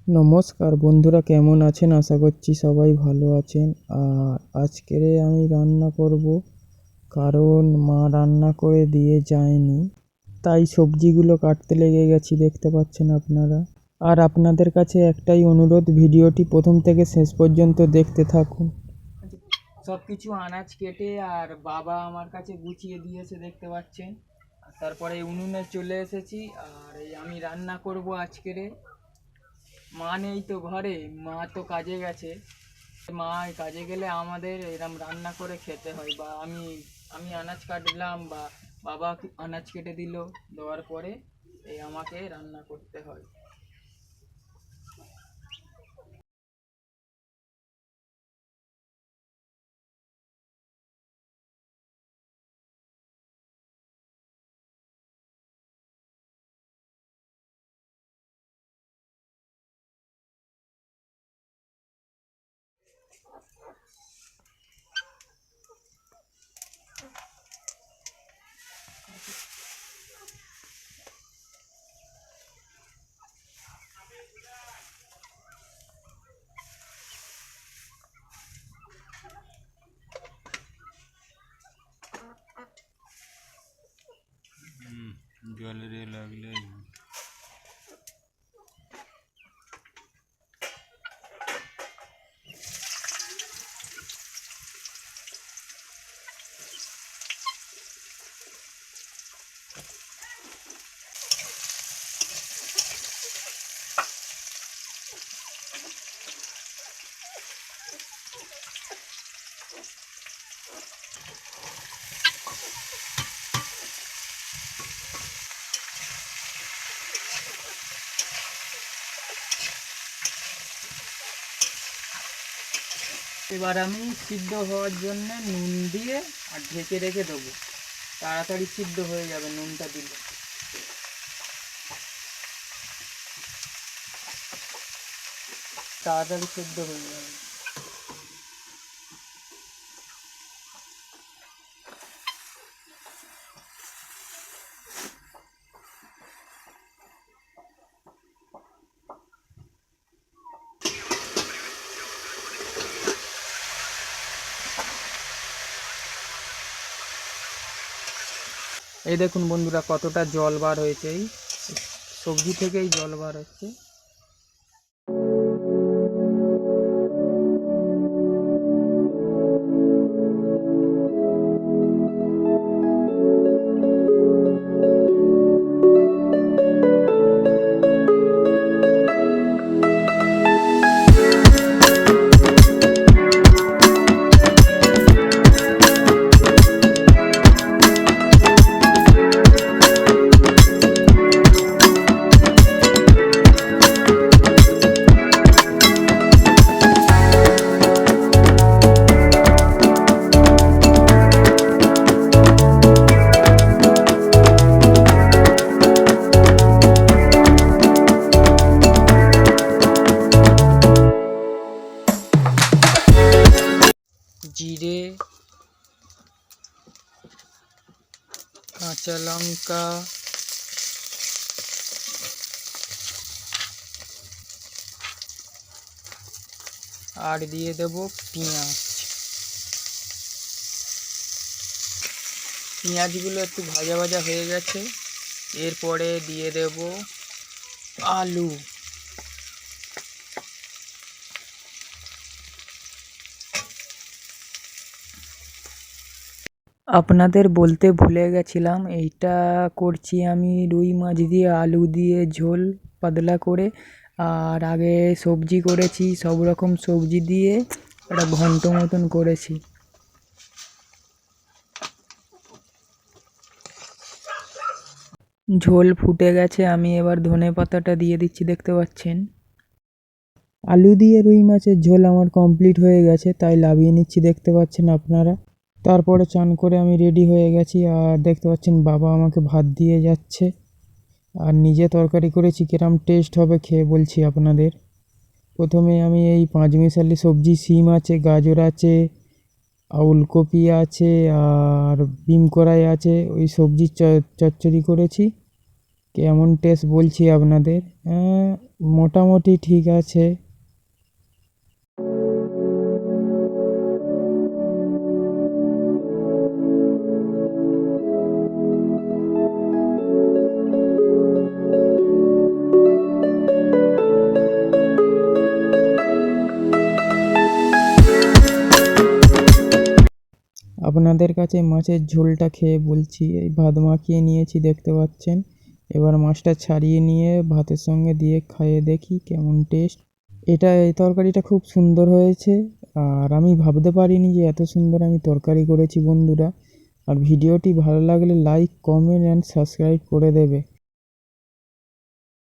নমস্কার বন্ধুরা, কেমন আছেন? আশা করছি সবাই ভালো আছেন। আর আজকের আমি রান্না করব, কারণ মা রান্না করে দিয়ে যায়নি, তাই সবজিগুলো কাটতে লেগে গেছি, দেখতে পাচ্ছেন আপনারা। আর আপনাদের কাছে একটাই অনুরোধ, ভিডিওটি প্রথম থেকে শেষ পর্যন্ত দেখতে থাকুন। সব কিছু আনাজ কেটে আর বাবা আমার কাছে গুছিয়ে দিয়েছে, দেখতে পাচ্ছেন। তারপরে উনুনে চলে এসেছি, আর এই আমি রান্না করব আজকের। মা নেই তো ঘরে, মা তো কাজে গেছে। মা কাজে গেলে আমাদের এরম রান্না করে খেতে হয়, বা আমি আনাজ কাটলাম বা বাবা আনাজ কেটে দিল, দেওয়ার পরে এই আমাকে রান্না করতে হয়। জলের লাগলে এবার আমি সিদ্ধ হওয়ার জন্য নুন দিয়ে আর ঢেকে রেখে দেবো, তাড়াতাড়ি সিদ্ধ হয়ে যাবে নুনটা দিলে। তাড়াতাড়ি সিদ্ধ হয়ে যাবে। এই দেখুন বন্ধুরা, কতটা জল বার হয়েছে, এই সবজি থেকেই জল বার হচ্ছে। জিরে, কাঁচা লঙ্কা, আর দিয়ে দেব পেঁয়াজ। পেঁয়াজগুলো একটু ভাজা ভাজা হয়ে গেছে, এরপরে দিয়ে দেব আলু। আপনাদের বলতে ভুলে গেছিলাম, এইটা করছি আমি রুই মাছ দিয়ে আলু দিয়ে ঝোল পাতলা করে। আর আগে সবজি করেছি, সব রকম সবজি দিয়ে একটা ঘন্ট মতন করেছি। ঝোল ফুটে গেছে, আমি এবার ধনে পাতাটা দিয়ে দিচ্ছি, দেখতে পাচ্ছেন। আলু দিয়ে রুই মাছের ঝোল আমার কমপ্লিট হয়ে গেছে, তাই নামিয়ে নিচ্ছি, দেখতে পাচ্ছেন আপনারা। তারপরে চান করে আমি রেডি হয়ে গেছি, আর দেখতে পাচ্ছেন বাবা আমাকে ভাত দিয়ে যাচ্ছে। আর নিজে তরকারি করেছি, কিরম টেস্ট হবে খেয়ে বলছি আপনাদের। প্রথমে আমি এই পাঁচমিশালি সবজি, সিম আছে, গাজর আছে, ওলকপি আছে, আর বিম কড়াই আছে, ওই সবজির চচ্চড়ি করেছি। কেমন টেস্ট বলছি আপনাদের। মোটামুটি ঠিক আছে। আপনাদের কাছে মাছের ঝোলটা খেয়ে বলছি, এই ভাত মাখিয়ে নিয়েছি দেখতে পাচ্ছেন। এবার মাছটা ছাড়িয়ে নিয়ে ভাতের সঙ্গে দিয়ে খাইয়ে দেখি কেমন টেস্ট। এই তরকারিটা খুব সুন্দর হয়েছে। আর আমি ভাবতে পারিনি যে এত সুন্দর আমি তরকারি করেছি বন্ধুরা। আর ভিডিওটি ভালো লাগলে লাইক, কমেন্ট অ্যান্ড সাবস্ক্রাইব করে দেবে।